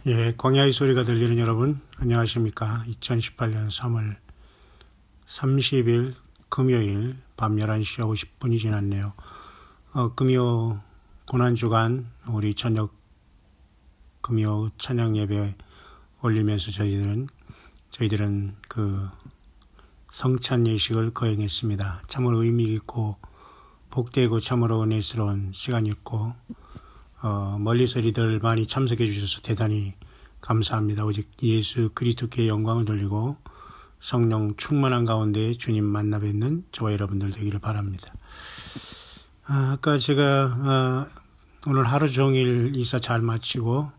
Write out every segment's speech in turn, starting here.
예, 광야의 소리가 들리는 여러분, 안녕하십니까. 2018년 3월 30일 금요일 밤 11시 50분이 지났네요. 금요 고난주간 우리 저녁 금요 찬양 예배 올리면서 저희들은 그 성찬 예식을 거행했습니다. 참으로 의미 있고 복되고 참으로 은혜스러운 시간이었고, 멀리서리들 많이 참석해 주셔서 대단히 감사합니다. 오직 예수 그리스도께 영광을 돌리고 성령 충만한 가운데 주님 만나 뵙는 저와 여러분들 되기를 바랍니다. 아까 제가 오늘 하루 종일 이사 잘 마치고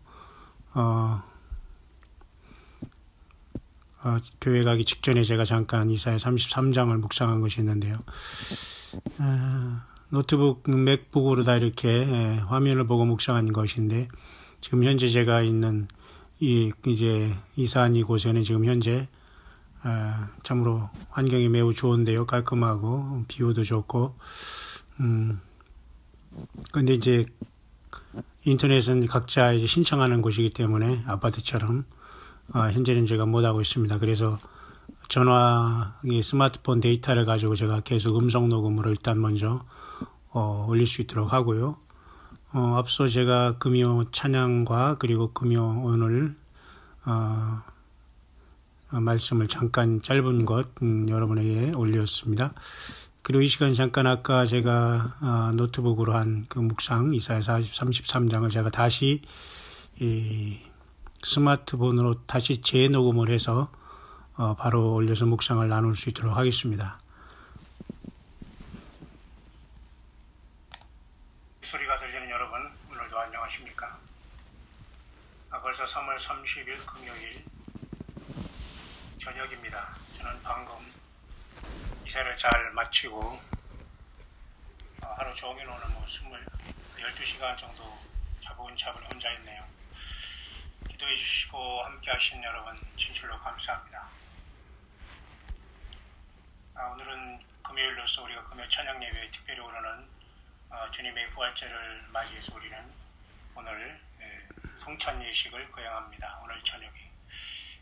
교회 가기 직전에 제가 잠깐 이사야 33장을 묵상한 것이 있는데요. 노트북, 맥북으로 다 이렇게 화면을 보고 묵상한 것인데, 지금 현재 제가 있는 이제 이사한 이곳에는 지금 현재 참으로 환경이 매우 좋은데요. 깔끔하고 비오도 좋고, 근데 이제 인터넷은 각자 이제 신청하는 곳이기 때문에 아파트처럼 현재는 제가 못하고 있습니다. 그래서 이 스마트폰 데이터를 가지고 제가 계속 음성 녹음으로 일단 먼저 올릴 수 있도록 하고요. 앞서 제가 금요 찬양과 그리고 금요 오늘 말씀을 잠깐 짧은 것 여러분에게 올렸습니다. 그리고 이 시간 잠깐 아까 제가 노트북으로 한 그 묵상 이사야 33장을 제가 다시 스마트폰으로 다시 재녹음을 해서 바로 올려서 묵상을 나눌 수 있도록 하겠습니다. 소리가 들리는 여러분, 오늘도 안녕하십니까? 벌써 3월 30일 금요일 저녁입니다. 저는 방금 이사를 잘 마치고 하루 종일 오늘 12시간 정도 차분차분 혼자 있네요. 기도해 주시고 함께 하신 여러분 진실로 감사합니다. 오늘은 금요일로서 우리가 금요 찬양 예배에 특별히 오늘은 주님의 부활절을 맞이해서 우리는 오늘 성찬 예식을 거행합니다. 오늘 저녁에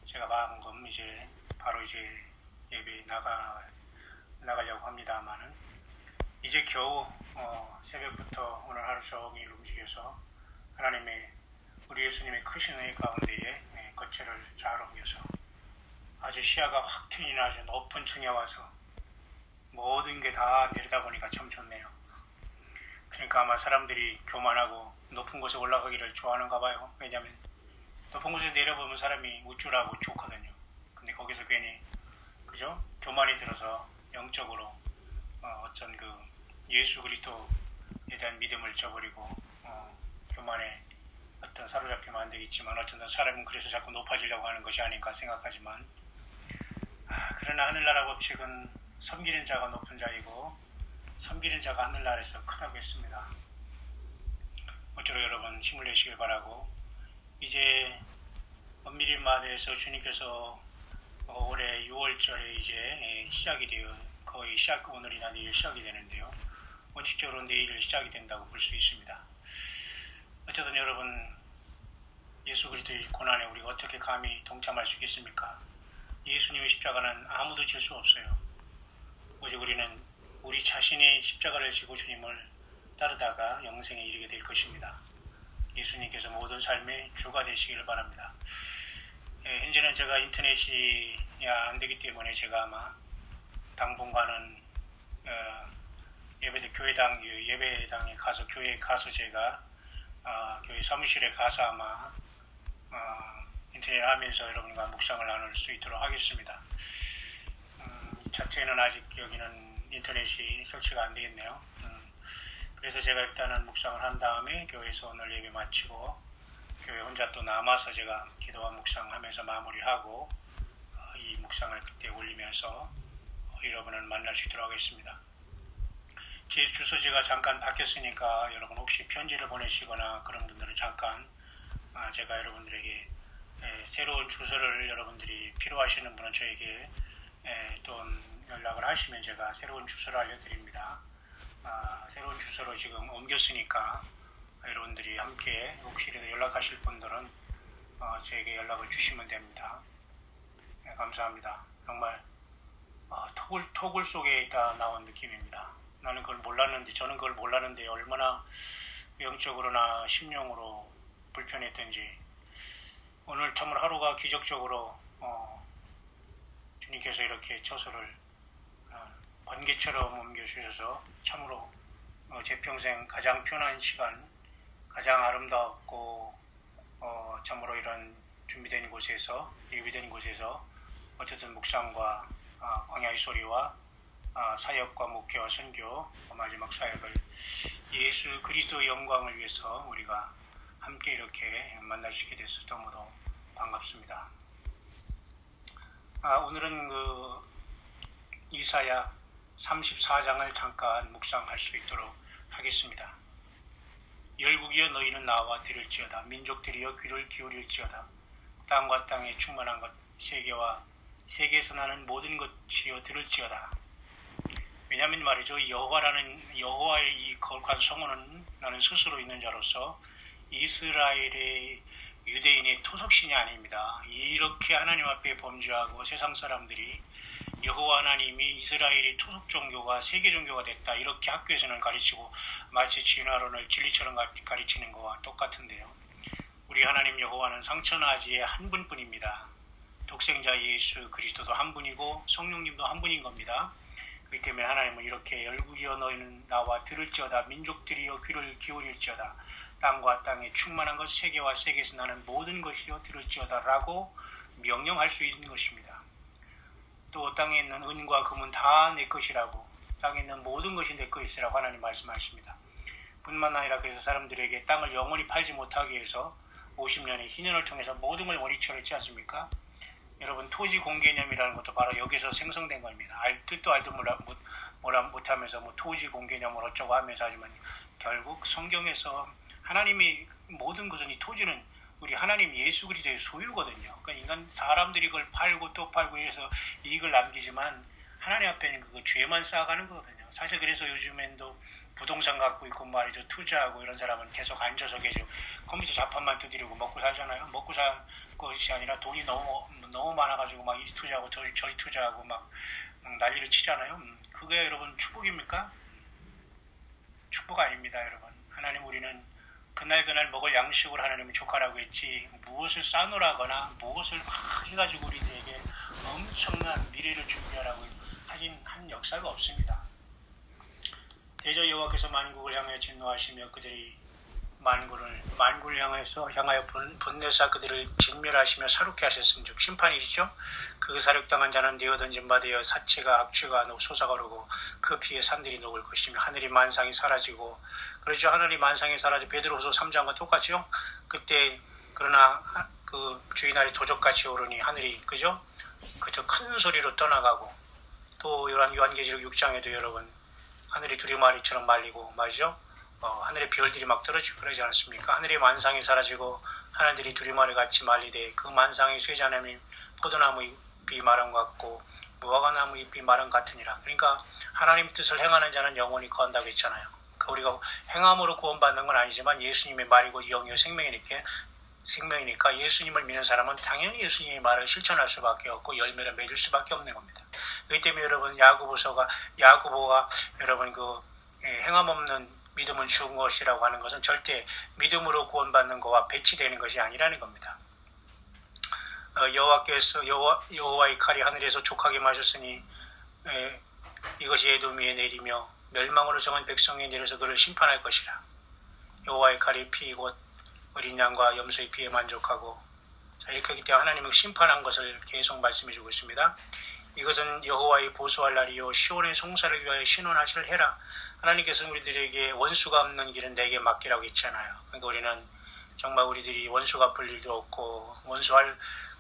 제가 방금 이제 바로 이제 예배에 나가려고 합니다만은 이제 겨우 새벽부터 오늘 하루 종일 움직여서 하나님의 우리 예수님의 크신 은혜 가운데에 거처를 잘 옮겨서 아주 시야가 확 트이는 아주 높은 층에 와서 모든 게 다 내려다보니까 참 좋네요. 그러니까 아마 사람들이 교만하고 높은 곳에 올라가기를 좋아하는가 봐요. 왜냐하면 높은 곳에 내려보면 사람이 우쭐하고 좋거든요. 근데 거기서 괜히 그죠? 교만이 들어서 영적으로 어떤 그 예수 그리스도에 대한 믿음을 저버리고 교만에 어떤 사로잡히면 안 되겠지만 어떤 사람은 그래서 자꾸 높아지려고 하는 것이 아닌가 생각하지만 그러나 하늘나라 법칙은 섬기는 자가 높은 자이고 섬기는 자가 하늘나라에서 크다고 했습니다. 모쪼록 여러분 힘을 내시길 바라고, 이제 엄밀히 말해서 주님께서 올해 6월절에 이제 시작이 되어 거의 오늘이나 내일 시작이 되는데요. 원칙적으로 내일 시작이 된다고 볼 수 있습니다. 어쨌든 여러분, 예수 그리스도의 고난에 우리가 어떻게 감히 동참할 수 있겠습니까? 예수님의 십자가는 아무도 질 수 없어요. 오직 우리는 우리 자신의 십자가를 지고 주님을 따르다가 영생에 이르게 될 것입니다. 예수님께서 모든 삶의 주가 되시기를 바랍니다. 현재는 제가 인터넷이 안 되기 때문에 제가 아마 당분간은 예배당에 가서 교회에 가서 제가 교회 사무실에 가서 아마 인터넷 하면서 여러분과 묵상을 나눌 수 있도록 하겠습니다. 자체는 아직 여기는 인터넷이 설치가 안 되겠네요. 그래서 제가 일단은 묵상을 한 다음에 교회에서 오늘 예배 마치고 교회 혼자 또 남아서 제가 기도와 묵상하면서 마무리하고 이 묵상을 그때 올리면서 여러분을 만날 수 있도록 하겠습니다. 제 주소 제가 잠깐 바뀌었으니까 여러분 혹시 편지를 보내시거나 그런 분들은 잠깐 제가 여러분들에게 새로운 주소를 여러분들이 필요하시는 분은 저에게 또 연락을 하시면 제가 새로운 주소를 알려드립니다. 새로운 주소로 지금 옮겼으니까 여러분들이 함께 혹시라도 연락하실 분들은 저에게 연락을 주시면 됩니다. 네, 감사합니다. 정말 토굴 속에 있다 나온 느낌입니다. 저는 그걸 몰랐는데 얼마나 영적으로나 심령으로 불편했던지 오늘 정말 하루가 기적적으로 주님께서 이렇게 처소를 번개처럼 옮겨주셔서 참으로 제 평생 가장 편한 시간, 가장 아름답고 참으로 이런 예비된 곳에서 어쨌든 묵상과 광야의 소리와 사역과 목회와 선교, 마지막 사역을 예수 그리스도의 영광을 위해서 우리가 함께 이렇게 만날 수 있게 돼서 너무도 반갑습니다. 오늘은 이사야 34장을 잠깐 묵상할 수 있도록 하겠습니다. 열국이여 너희는 나와 들을지어다. 민족들이여 귀를 기울일지어다. 땅과 땅에 충만한 것 세계에서 나는 모든 것이여 들을지어다. 왜냐하면 말이죠. 여호와의 이 거룩한 성호는 나는 스스로 있는 자로서 이스라엘의 유대인의 토속신이 아닙니다. 이렇게 하나님 앞에 범죄하고 세상 사람들이 여호와 하나님이 이스라엘의 토속 종교가 세계 종교가 됐다. 이렇게 학교에서는 가르치고 마치 진화론을 진리처럼 가르치는 것과 똑같은데요. 우리 하나님 여호와는 상천하지의 한 분뿐입니다. 독생자 예수 그리스도도 한 분이고 성령님도 한 분인 겁니다. 그렇기 때문에 하나님은 이렇게 열국이여 너희는 나와 들을지어다. 민족들이여 귀를 기울일지어다. 땅과 땅에 충만한 것 세계와 세계에서 나는 모든 것이여 들을지어다 라고 명령할 수 있는 것입니다. 또 땅에 있는 은과 금은 다 내 것이라고, 땅에 있는 모든 것이 내 것이라고 하나님 말씀하십니다. 뿐만 아니라 그래서 사람들에게 땅을 영원히 팔지 못하게 해서 50년의 희년을 통해서 모든 걸 원위치로 했지 않습니까? 여러분 토지 공개념이라는 것도 바로 여기서 생성된 겁니다. 뜻도 알도 못하면서 토지 공개념을 어쩌고 하면서 하지만 결국 성경에서 하나님이 모든 것은 이 토지는 우리 하나님 예수 그리스도의 소유거든요. 그러니까 사람들이 그걸 팔고 또 팔고 해서 이익을 남기지만 하나님 앞에는 그거 죄만 쌓아가는 거거든요. 사실 그래서 요즘엔도 부동산 갖고 있고 말이죠. 투자하고 이런 사람은 계속 앉아서 계속 컴퓨터 자판만 두드리고 먹고 살잖아요. 먹고 살 것이 아니라 돈이 너무 많아가지고 막 이리 투자하고 저리 투자하고 막 난리를 치잖아요. 그게 여러분 축복입니까? 축복 아닙니다, 여러분. 하나님 우리는 그날 먹을 양식을 하나님이 족하라고 했지 무엇을 싸놓으라거나 무엇을 막 해가지고 우리들에게 엄청난 미래를 준비하라고 한 역사가 없습니다. 대저 여호와께서 만국을 향하여 진노하시며 그들이 만국을 향하여 분내사 그들을 진멸하시며 사롭게 하셨음즉 심판이시죠. 그 사륙당한 자는 내어 던진 바 되어 사체가 악취가 솟아오르고 그 피에 산들이 녹을 것이며 하늘이 만상이 사라지고 그렇죠. 하늘이 만상이 사라지고 베드로후서 3장과 똑같죠. 그때 그러나 그 주의 날이 도적같이 오르니 하늘이 그죠 큰 소리로 떠나가고 또 요한계시록 6장에도 여러분 하늘이 두루마리처럼 말리고 말이죠. 하늘의 별들이 막 떨어지고 그러지 않습니까? 하늘의 만상이 사라지고 하늘들이 두루마리 같이 말리되 그 만상의 쇠자나무 포도나무 잎이 마른 것 같고 무화과나무 잎이 마른 같으니라. 그러니까 하나님 뜻을 행하는 자는 영원히 거한다고 했잖아요. 그러니까 우리가 행함으로 구원받는 건 아니지만 예수님의 말이고 영이요 생명이니까 예수님을 믿는 사람은 당연히 예수님의 말을 실천할 수밖에 없고 열매를 맺을 수밖에 없는 겁니다. 그렇기 때문에 여러분 야고보가 여러분 행함 없는 믿음은 죽은 것이라고 하는 것은 절대 믿음으로 구원받는 것과 배치되는 것이 아니라는 겁니다. 여호와의 칼이 하늘에서 족하게 마셨으니 이것이 에돔 위에 내리며 멸망으로 정한 백성에 내려서 그를 심판할 것이라. 여호와의 칼이 피 곧 어린 양과 염소의 피에 만족하고 자 이렇게 하기 때문에 하나님은 심판한 것을 계속 말씀해 주고 있습니다. 이것은 여호와의 보수할 날이요 시온의 송사를 위하여 신원하실 해라. 하나님께서는 우리들에게 원수가 없는 길은 내게 맡기라고 했잖아요. 그러니까 우리는 정말 우리들이 원수 갚을 일도 없고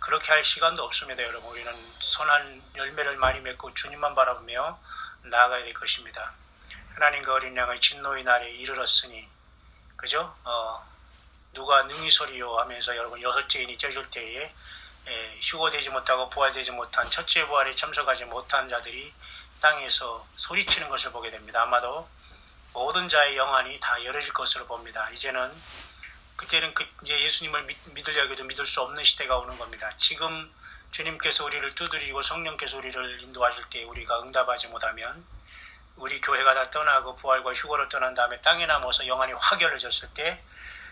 그렇게 할 시간도 없습니다. 여러분 우리는 선한 열매를 많이 맺고 주님만 바라보며 나아가야 될 것입니다. 하나님과 어린 양의 진노의 날에 이르렀으니 그죠? 누가 능히 소리요 하면서 여러분 여섯째 인이 쪄줄 때에 휴거되지 못하고 부활되지 못한 첫째 부활에 참석하지 못한 자들이 땅에서 소리치는 것을 보게 됩니다. 아마도 모든 자의 영안이 다 열어질 것으로 봅니다. 이제는 그때는 이제 예수님을 믿으려 해도 믿을 수 없는 시대가 오는 겁니다. 지금 주님께서 우리를 두드리고 성령께서 우리를 인도하실 때 우리가 응답하지 못하면 우리 교회가 다 떠나고 부활과 휴거를 떠난 다음에 땅에 남아서 영안이 확열해졌을 때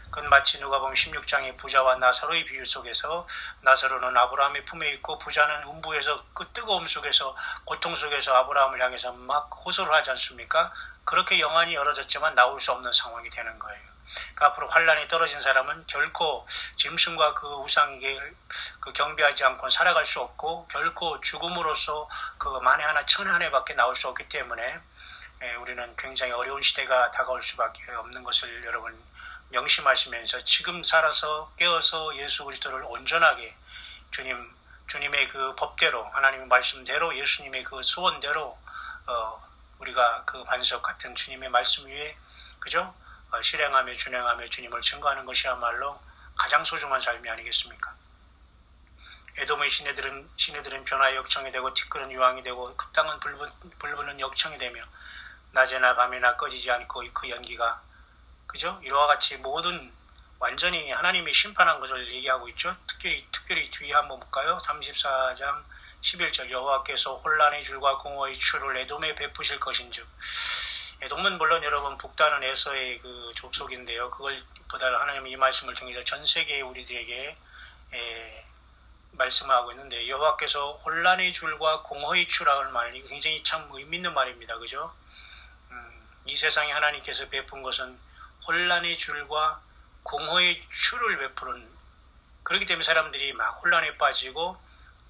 그건 마치 누가복음 16장의 부자와 나사로의 비유 속에서 나사로는 아브라함의 품에 있고 부자는 음부에서 그 뜨거움 속에서 고통 속에서 아브라함을 향해서 막 호소를 하지 않습니까? 그렇게 영안이 열어졌지만 나올 수 없는 상황이 되는 거예요. 그러니까 앞으로 환란이 떨어진 사람은 결코 짐승과 그 우상에게 경배하지 않고 살아갈 수 없고 결코 죽음으로써 그 만에 하나 천에 한 해밖에 나올 수 없기 때문에 우리는 굉장히 어려운 시대가 다가올 수밖에 없는 것을 여러분 명심하시면서 지금 살아서 깨어서 예수 그리스도를 온전하게 주님의 그 법대로 하나님의 말씀대로 예수님의 그 소원대로 우리가 그 반석 같은 주님의 말씀 위에 그죠? 실행하며 준행하며 주님을 증거하는 것이야말로 가장 소중한 삶이 아니겠습니까? 에돔의 시내들은 변화의 역청이 되고 티끌은 유황이 되고 그 땅은 불붙는 역청이 되며 낮에나 밤에나 꺼지지 않고 그 연기가 그죠? 이와 같이 모든 완전히 하나님이 심판한 것을 얘기하고 있죠. 특별히 뒤에 한번 볼까요? 34장 11절 여호와께서 혼란의 줄과 공허의 추를 에돔에 베푸실 것인즉 에돔은 물론 여러분 북단은 에서의 그 족속인데요. 그걸 보다는 하나님은 이 말씀을 통해서 전 세계의 우리들에게 말씀하고 있는데 여호와께서 혼란의 줄과 공허의 추라는 말이 굉장히 참 의미 있는 말입니다. 그죠? 이 세상에 하나님께서 베푼 것은 혼란의 줄과 공허의 추를 베푸는 그렇기 때문에 사람들이 막 혼란에 빠지고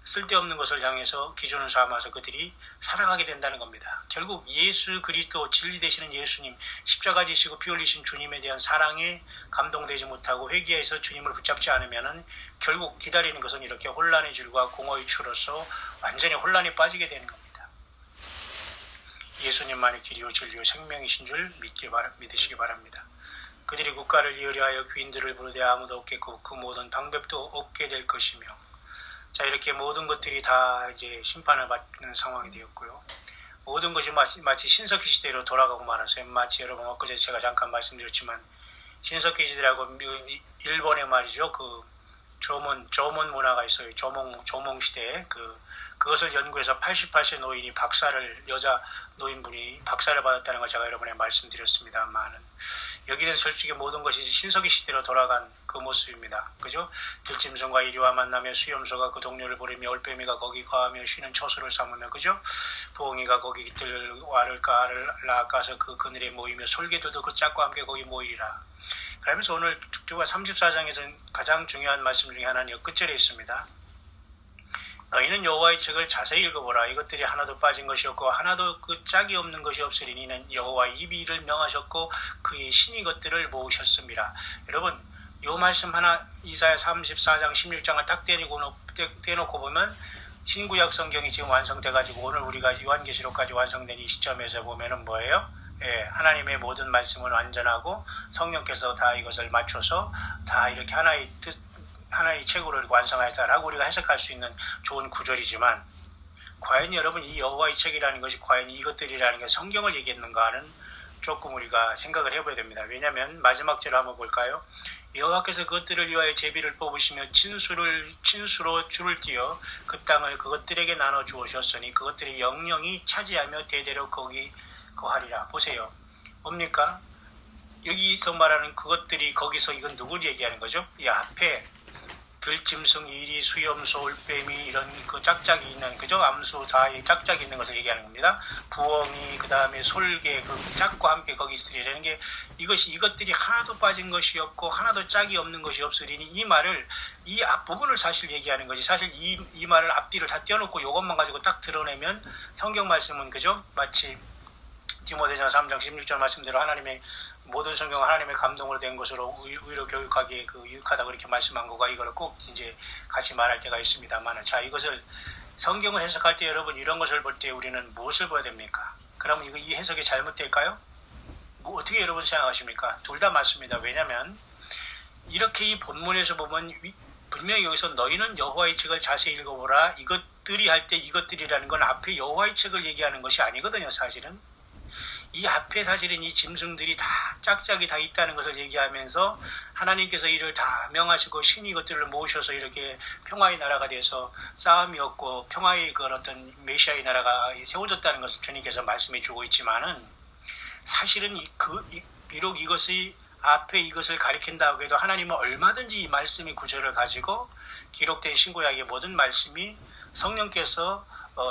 쓸데없는 것을 향해서 기준을 삼아서 그들이 살아가게 된다는 겁니다. 결국 예수 그리스도 진리 되시는 예수님 십자가 지시고 피 흘리신 주님에 대한 사랑에 감동되지 못하고 회개해서 주님을 붙잡지 않으면 결국 기다리는 것은 이렇게 혼란의 줄과 공허의 추로서 완전히 혼란에 빠지게 되는 겁니다. 예수님만의 길이요 진리요 생명이신 줄 믿으시기 바랍니다. 그들이 국가를 이으려 귀인들을 부르되 아무도 없겠고 그 모든 방법도 없게 될 것이며 자 이렇게 모든 것들이 다 이제 심판을 받는 상황이 되었고요. 모든 것이 마치 신석기 시대로 돌아가고 말아서 마치 여러분 엊그제 제가 잠깐 말씀드렸지만 신석기 시대라고 일본의 말이죠. 그 조문 문화가 있어요. 조몽 시대에 그것을 연구해서 88세 노인이 여자 노인분이 박사를 받았다는 걸 제가 여러분에 말씀드렸습니다만은 여기는 솔직히 모든 것이 신석기 시대로 돌아간 그 모습입니다. 그죠? 들짐승과 이리와 만나며 수염소가 그 동료를 부르며 올빼미가 거기 거하며 쉬는 처소를 삼으며 그죠? 부엉이가 거기 깃들 알을 낳아서 그 그늘에 모이며 솔개들도 그 짝과 함께 거기 모이리라. 그러면서 오늘 축도가 34장에서 가장 중요한 말씀 중에 하나는 끝절에 있습니다. 너희는 여호와의 책을 자세히 읽어보라. 이것들이 하나도 빠진 것이 없고 하나도 그 짝이 없는 것이 없으리니 이는 여호와의 입이 이를 명하셨고 그의 신이 것들을 모으셨습니다. 여러분 이 말씀 하나 이사야 34장 16장을 딱 떼놓고 보면 신구약 성경이 지금 완성돼가지고 오늘 우리가 요한계시록까지 완성된 이 시점에서 보면은 뭐예요? 하나님의 모든 말씀은 완전하고 성령께서 다 이것을 맞춰서 다 이렇게 하나의 책으로 완성하였다라고 우리가 해석할 수 있는 좋은 구절이지만 과연 여러분 이 여호와의 책이라는 것이 과연 이것들이라는 게 성경을 얘기했는가는 조금 우리가 생각을 해봐야 됩니다. 왜냐하면 마지막 절을 한번 볼까요? 여호와께서 그것들을 위하여 제비를 뽑으시며 친수로 줄을 띄어 그 땅을 그것들에게 나눠 주오셨으니 그것들이 영영이 차지하며 대대로 거기 거하리라. 보세요. 뭡니까? 여기서 말하는 그것들이 거기서 이건 누굴 얘기하는 거죠? 이 앞에 들짐승, 이리, 수염소, 올빼미 이런 그 짝짝이 있는 그죠? 암소, 자의 짝짝이 있는 것을 얘기하는 겁니다. 부엉이, 그 다음에 솔개, 그 짝과 함께 거기 있으리라는 게 이것들이 하나도 빠진 것이 없고 하나도 짝이 없는 것이 없으리니 이 말을 이 앞부분을 사실 얘기하는 것이 사실 이 말을 앞뒤를 다 떼어놓고 이것만 가지고 딱 드러내면 성경 말씀은 그죠? 마치 디모데전서 3장 16절 말씀대로 하나님의 모든 성경은 하나님의 감동으로 된 것으로 의로 교육하기에 유익하다고 이렇게 말씀한 거가 이거를 꼭 이제 같이 말할 때가 있습니다만 자 이것을 성경을 해석할 때 여러분 이런 것을 볼 때 우리는 무엇을 봐야 됩니까? 그러면 이 해석이 잘못될까요? 뭐 어떻게 여러분 생각하십니까? 둘 다 맞습니다. 왜냐하면 이렇게 이 본문에서 보면 분명히 여기서 너희는 여호와의 책을 자세히 읽어보라 이것들이 할 때 이것들이라는 건 앞에 여호와의 책을 얘기하는 것이 아니거든요. 사실은 이 앞에 사실은 이 짐승들이 다 짝짝이 다 있다는 것을 얘기하면서 하나님께서 이를 다 명하시고 신이 이것들을 모으셔서 이렇게 평화의 나라가 돼서 싸움이 없고 평화의 그런 어떤 메시아의 나라가 세워졌다는 것을 주님께서 말씀해 주고 있지만은 사실은 비록 이것이 앞에 이것을 가리킨다고 해도 하나님은 얼마든지 이 말씀의 구절을 가지고 기록된 신구약의 모든 말씀이 성령께서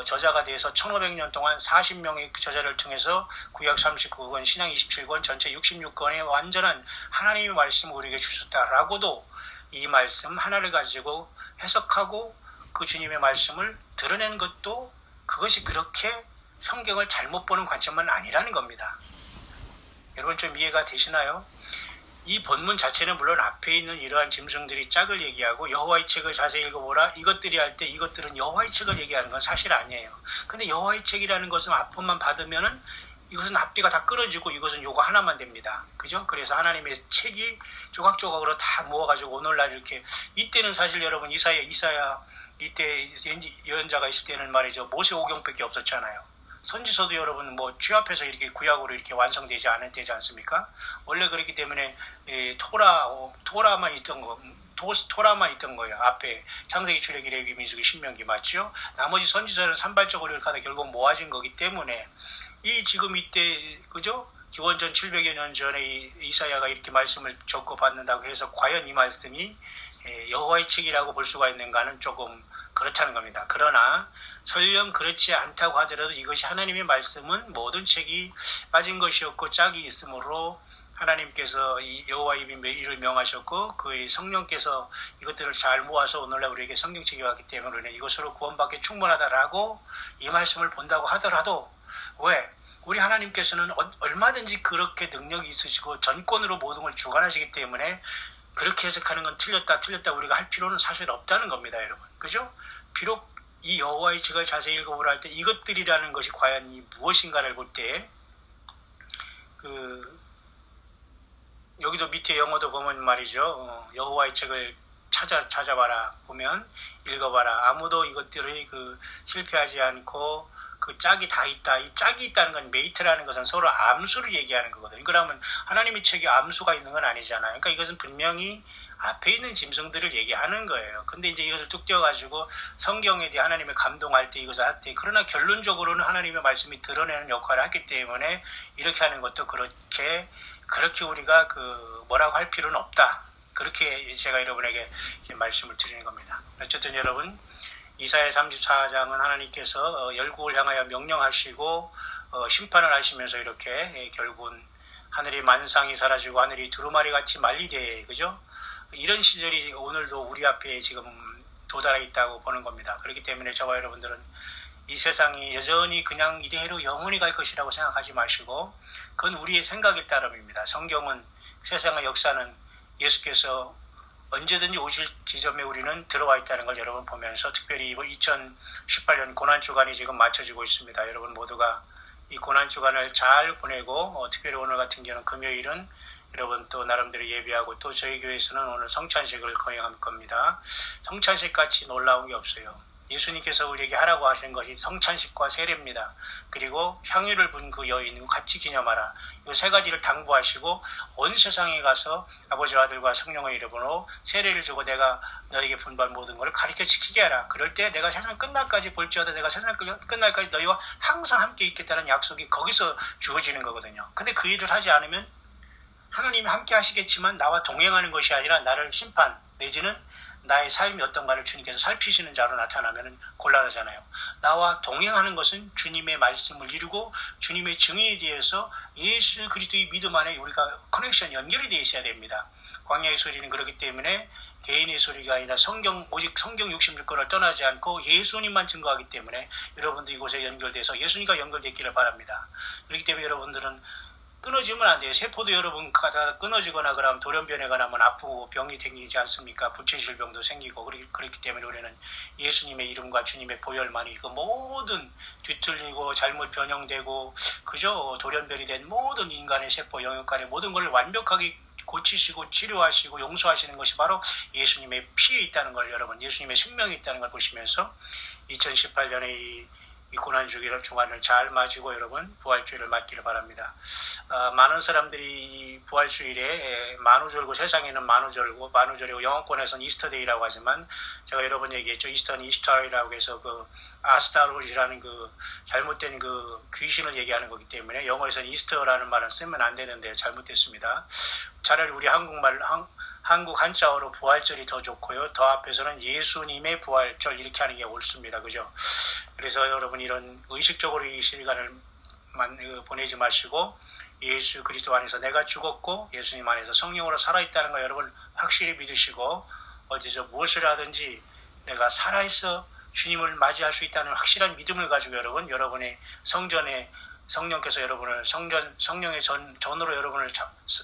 저자가 돼서 1500년 동안 40명의 저자를 통해서 구약 39권, 신약 27권, 전체 66권의 완전한 하나님의 말씀을 우리에게 주셨다라고도 이 말씀 하나를 가지고 해석하고 그 주님의 말씀을 드러내는 것도 그것이 그렇게 성경을 잘못 보는 관점은 아니라는 겁니다. 여러분 좀 이해가 되시나요? 이 본문 자체는 물론 앞에 있는 이러한 짐승들이 짝을 얘기하고 여호와의 책을 자세히 읽어보라 이것들이 할 때 이것들은 여호와의 책을 얘기하는 건 사실 아니에요. 근데 여호와의 책이라는 것은 앞부분만 받으면은 이것은 앞뒤가 다 끊어지고 이것은 요거 하나만 됩니다. 그죠? 그래서 하나님의 책이 조각조각으로 다 모아가지고 오늘날 이렇게 이때는 사실 여러분 이사야 이때 예언자가 있을 때는 말이죠. 모세오경밖에 없었잖아요. 선지서도 여러분 뭐 취합해서 이렇게 구약으로 이렇게 완성되지 않을 때지 않습니까? 원래 그렇기 때문에 토라만 있던 거예요. 앞에 창세기, 출애기, 레위기, 민수기, 신명기 맞죠? 나머지 선지서는 산발적으로 이렇게 하다 결국 모아진 거기 때문에 이 지금 이때 그죠? 기원전 700여 년 전에 이사야가 이렇게 말씀을 적고 받는다고 해서 과연 이 말씀이 여호와의 책이라고 볼 수가 있는가는 조금 그렇다는 겁니다. 그러나 설령 그렇지 않다고 하더라도 이것이 하나님의 말씀은 모든 책이 빠진 것이었고 짝이 있으므로 하나님께서 이 여호와의 이를 명하셨고 그의 성령께서 이것들을 잘 모아서 오늘날 우리에게 성경책이 왔기 때문에 우리는 이것으로 구원받기 충분하다라고 이 말씀을 본다고 하더라도 왜? 우리 하나님께서는 얼마든지 그렇게 능력이 있으시고 전권으로 모든 걸 주관하시기 때문에 그렇게 해석하는 건 틀렸다 우리가 할 필요는 사실 없다는 겁니다, 여러분. 그죠? 비록 이 여호와의 책을 자세히 읽어보라 할 때 이것들이라는 것이 과연 이 무엇인가를 볼 때 여기도 밑에 영어도 보면 말이죠. 여호와의 책을 찾아봐라 보면 읽어봐라. 아무도 이것들의 실패하지 않고 그 짝이 다 있다. 이 짝이 있다는 건 메이트라는 것은 서로 암수를 얘기하는 거거든요. 그러면 하나님의 책에 암수가 있는 건 아니잖아요. 그러니까 이것은 분명히 앞에 있는 짐승들을 얘기하는 거예요. 근데 이제 이것을 뚝 떼어가지고 성경에 대해 하나님의 감동할 때 이것을 할 때 그러나 결론적으로는 하나님의 말씀이 드러내는 역할을 했기 때문에 이렇게 하는 것도 그렇게 우리가 뭐라고 할 필요는 없다. 그렇게 제가 여러분에게 말씀을 드리는 겁니다. 어쨌든 여러분 이사야 34장은 하나님께서 열국을 향하여 명령하시고 심판을 하시면서 이렇게 결국은 하늘의 만상이 사라지고 하늘이 두루마리 같이 말리되 그죠? 이런 시절이 오늘도 우리 앞에 지금 도달해 있다고 보는 겁니다. 그렇기 때문에 저와 여러분들은 이 세상이 여전히 그냥 이대로 영원히 갈 것이라고 생각하지 마시고 그건 우리의 생각에 따름입니다. 성경은 세상의 역사는 예수께서 언제든지 오실 지점에 우리는 들어와 있다는 걸 여러분 보면서 특별히 이번 2018년 고난주간이 지금 맞춰지고 있습니다. 여러분 모두가 이 고난주간을 잘 보내고 특별히 오늘 같은 경우는 금요일은 여러분 또 나름대로 예배하고 또 저희 교회에서는 오늘 성찬식을 거행할 겁니다. 성찬식 같이 놀라운 게 없어요. 예수님께서 우리에게 하라고 하신 것이 성찬식과 세례입니다. 그리고 향유를 분 그 여인과 같이 기념하라. 이 세 가지를 당부하시고 온 세상에 가서 아버지와 아들과 성령의 이름으로 세례를 주고 내가 너에게 분반 모든 것을 가르쳐 지키게 하라. 그럴 때 내가 세상 끝날까지 볼지어다 내가 세상 끝날까지 너희와 항상 함께 있겠다는 약속이 거기서 주어지는 거거든요. 근데 그 일을 하지 않으면 하나님이 함께 하시겠지만 나와 동행하는 것이 아니라 나를 심판 내지는 나의 삶이 어떤가를 주님께서 살피시는 자로 나타나면 곤란하잖아요. 나와 동행하는 것은 주님의 말씀을 이루고 주님의 증인에 대해서 예수 그리스도의 믿음 안에 우리가 커넥션 연결이 되어 있어야 됩니다. 광야의 소리는 그렇기 때문에 개인의 소리가 아니라 오직 성경 66권을 떠나지 않고 예수님만 증거하기 때문에 여러분도 이곳에 연결돼서 예수님과 연결됐기를 바랍니다. 그렇기 때문에 여러분들은 끊어지면 안 돼요. 세포도 여러분 가다가 끊어지거나 그러면 돌연변이가 나면 아프고 병이 생기지 않습니까? 부채질병도 생기고 그렇기 때문에 우리는 예수님의 이름과 주님의 보혈만이 그 모든 뒤틀리고 잘못 변형되고 그저 돌연변이 된 모든 인간의 세포 영역간의 모든 걸 완벽하게 고치시고 치료하시고 용서하시는 것이 바로 예수님의 피에 있다는 걸 여러분 예수님의 생명이 있다는 걸 보시면서 2018년의 이 고난 주기를 중간을 잘 맞이고 여러분 부활주일을 맞기를 바랍니다. 많은 사람들이 부활주일에 만우절고 세상에는 만우절이고 영어권에서는 이스터데이라고 하지만 제가 여러 번 얘기했죠. 이스터는 이스터이라고 해서 그 아스타로이라는 그 잘못된 그 귀신을 얘기하는 거기 때문에 영어에서는 이스터라는 말은 쓰면 안 되는데 잘못됐습니다. 차라리 우리 한국 한자어로 부활절이 더 좋고요. 더 앞에서는 예수님의 부활절 이렇게 하는 게 옳습니다. 그죠? 그래서 여러분 이런 의식적으로 이 시간을 보내지 마시고 예수 그리스도 안에서 내가 죽었고 예수님 안에서 성령으로 살아있다는 거 여러분 확실히 믿으시고 어디서 무엇을 하든지 내가 살아있어 주님을 맞이할 수 있다는 확실한 믿음을 가지고 여러분의 성전에 성령께서 여러분을 성령의 전으로 여러분을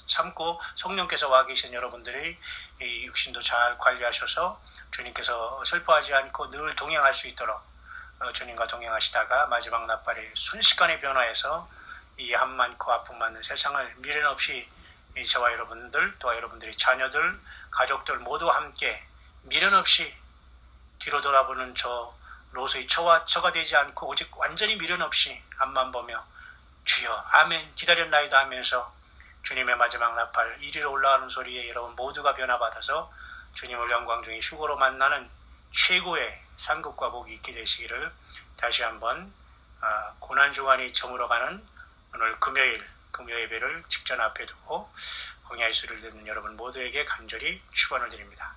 삼고 성령께서 와 계신 여러분들의 이 육신도 잘 관리하셔서 주님께서 슬퍼하지 않고 늘 동행할 수 있도록 주님과 동행하시다가 마지막 나팔에 순식간에 변화해서 이 암 많고 아픔 많은 세상을 미련 없이 저와 여러분들 또한 여러분들의 자녀들 가족들 모두 함께 미련 없이 뒤로 돌아보는 저 로스의 처가 되지 않고 오직 완전히 미련 없이 앞만 보며 주여 아멘 기다렸나이다 하면서 주님의 마지막 나팔 이리로 올라가는 소리에 여러분 모두가 변화받아서 주님을 영광 중에 휴거로 만나는 최고의 상급과 복이 있게 되시기를 다시 한번 고난주간이 저물어가는 오늘 금요 예배를 직전 앞에 두고 광야의 소리를 듣는 여러분 모두에게 간절히 축원을 드립니다.